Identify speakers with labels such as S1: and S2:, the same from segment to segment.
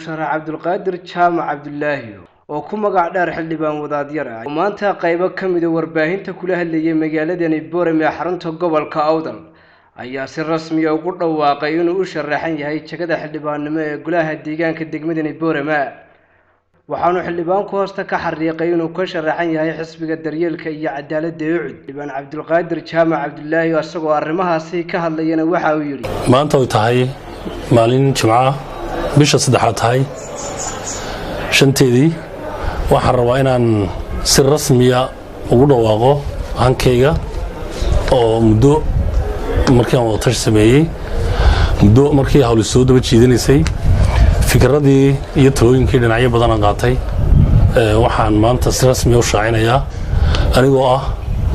S1: musharax Cabdulqaadir Jaamac Cabdullaahi oo ku magac dheer xildhibaan wadaadyar ah maanta qaybo ka mid ah warbaahinta kula hadlayay magaaladani Boorame xarunta gobolka Awdal ayaa si rasmi ah ugu dhawaaqay inuu u sharaxan yahay jagada xildhibaannimo ee golaha deegaanka degmadani Boorame waxaanu xildhibaanku hoosta ka xariiqay inuu ka sharaxan yahay xisbiga daryeelka iyo cadaaladda ee UCD xildhibaan Cabdulqaadir Jaamac Cabdullaahi asagoo arrimahaasi ka hadlayana waxa uu yiri
S2: maanta way tahay maalin Jimcaha bisha saddexaad tahay shanteedii waxaan rabaa inaan si rasmi ah ugu dhawaaqo hankeyga oo muddo markii aan wada tashi sameeyay muddo markii hawli soo daba jiidanaysay fikradii iyo talooyinkii dhinacyo badan aan qaatay waxaan maanta si rasmi ah u shaacinayaa anigoo ah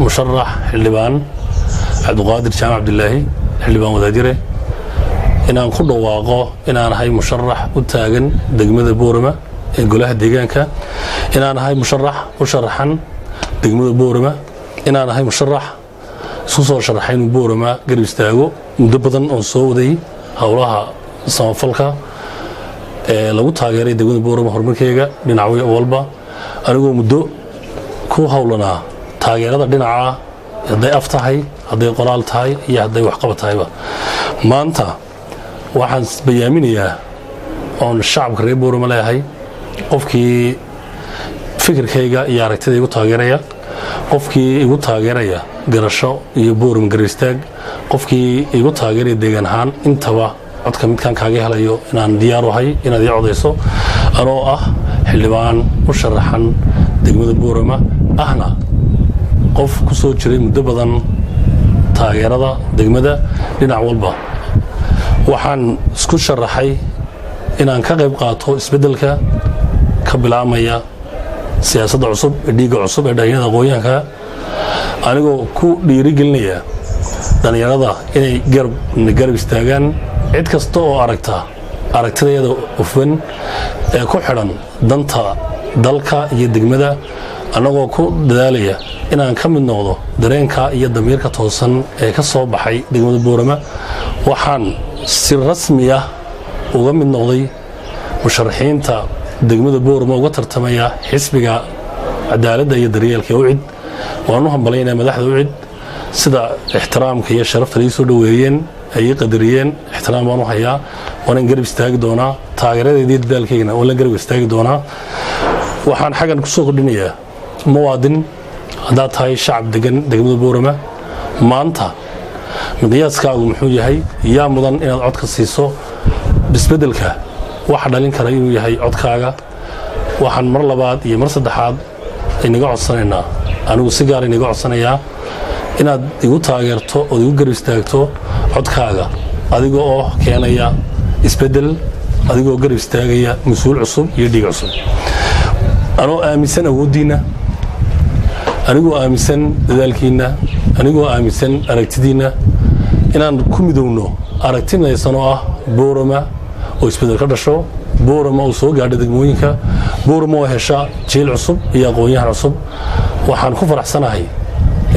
S2: musharax xildhibaan Cabdulqaadir Jaamac Cabdullaahi xildhibaan wadaadyare inaan ku dhawaaqo inaan ahay musharax u taagan degmada Boorama ee golaha deegaanka inaan ahay musharax u sharaxan degmada Boorama inaan ahay musharax isku soo sharaxay inuu Boorama garab istaago muddo badan oo soo waday hawlaha samafalka ee lagu taageeray degmada Boorama horumarkeega dhinacyo walba anigoo muddo ku hawlanaa taageerada dhinaca haday af tahay haday qoraal tahay iyo haday wax qabad tahayba maanta waxaan bayaaminayaa oon shacabka reer Boorama leeyahay qofkii fikirkayga iyo aragtidayda igu taageeraya qofkii igu taageeraya garasho iyo Boorama garab istaag qofkii igu taageeraya deegaan ahaan intaba codka midkaan kaaga helayo inaan diyaar u ahay inaad ii codayso anoo ah xildhibaan u sharaxan degmada Boorama ahna qof ku soo jiray muddo badan taageerada degmada dhinac walba waxaan isku sharaxay inaan ka qayb qaato isbedelka ka bilaabmaya siyaasadda cusub dhiiga cusub ee dhalinyarada aqoonyahanka anigoo ku dhiirigelinaya dhalinyarada inay garab istaagaan cid kasta oo aragtidayada ufan ee ku xidhan danta dalka iyo degmada anagoo ku dadaalaya inaan ka mid noqdo dareenka iyo damiirka toosan ee ka soo baxay degmada Boorama waxaan si rasmi ah uga mid noqday musharaxiinta degmada Boorama uga tartamaya xisbiga cadaaladda iyo daryeelka UCD waanu hambalyeynaa madaxda UCD sida ixtiraamka iyo sharafta ay soo dhaweeyeen ay qadariyeen ixtiraam waan u hayaa waan garab istaagi doonaa taageeradeedii dadaalkeena oo la garab istaagi doonaa waxaan xagan ku soo kordhinayaa muwaadin hadaa tahay shacab degan degmada Boorama maanta miqyaaskaagu muxuu yahay yaa mudan inaad cod ka siiso bisbedelka waxa dhalin kara inuu yahay codkaaga waxaan mar labaad iyo mar saddexaad inaga codsanaynaa anigu si gaar inaga codsanayaa inaad igu taageerto oo igu garab istaagto codkaaga adigoo oo keenaya isbedel adigoo garab istaagaya mas'uul cusub iyo dhiig cusub anoo aaminsan awoodiina anigoo aaminsan dadaalkiina anigoo aaminsan aragtidiina inaan ku midowno aragtinaysan oo ah Boorama oo isbedel ka dhasho Boorama oo soo gaadhay degmooyinka Boorama oo hesha jeel cusub iyo aqoonyahan cusub waxaan ku faraxsanahay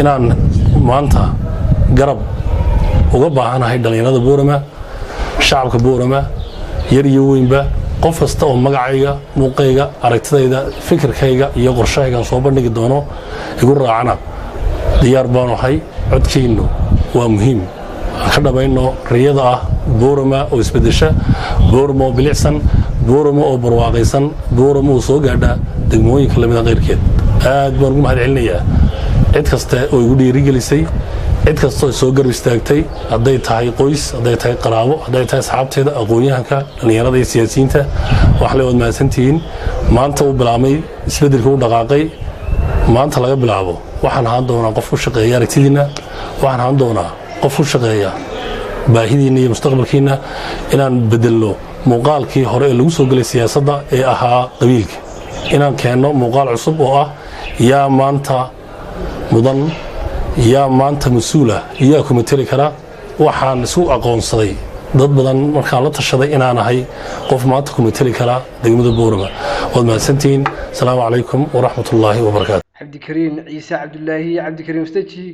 S2: inaan maanta garab uga baahanahay dhalinyarada Boorama shacabka Boorama yar iyo weynba qof kasta oo magacayga muuqayga aragtidayda fikirkayga iyo qorshahayga soo bandhigi doono igu raacana diyaar baan ahay codkeennu waa muhiim ka dhabayno riyada ah Boorama oo isbedesha Boorama oo bilicsan Boorama oo barwaaqaysan Boorama oo soo gaadha degmooyinka lamida qeyrkeed aad baan ugu mahadcelinayaa cid kasta oo igu dhiirigelisay cid kasta oo soo garab istaagtay haday tahay qoys haday tahay qaraabo haday tahay asxaabteeda aqoonyahanka dhalinyarada iyo siyaasiyiinta wax la wada maasantiin maanta uu bilaabmay isbedelka uu dhaqaaqay maanta laga bilaabo waxaan ahaan doonaa qof ku shaqeeya aragtidiina waxaan ahaan doonaa qof ku shaqeeya baahidiina iyo mustaqbalkiina inaan bedelno muuqaalkii hore ee lagu soo galay siyaasadda ee ahaa qabiilka inaan keenno muuqaal cusub oo ah yaa maanta mudan yaa maanta mas'uula yaa ku matali kara waxaan isu aqoonsaday dad badan markaan la tashaday inaan ahay qof maanta ku matali kara degmada Boorama wad maasantiin salaamu calaykum wa rahmatullaahi wa barakaatuh
S1: Cabdikariin Ciise Cabdullaahi Cabdikariin Mustaji